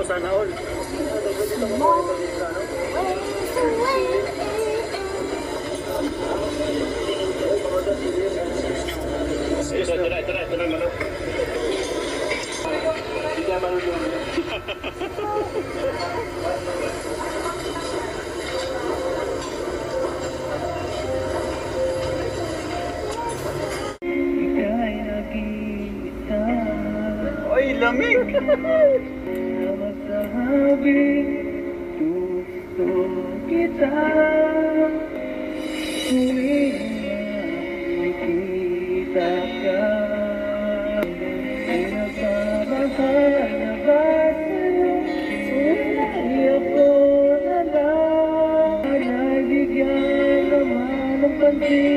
sana all. Ito na manok. Hindi ka marunong. Ika'y nakita. Oy, lamig! Magsasabi, gusto kita. Tuwing nakikita ka, pinagmamahal na ba sa'yo? Tunay ako na lang, nabigyan naman ng pansin.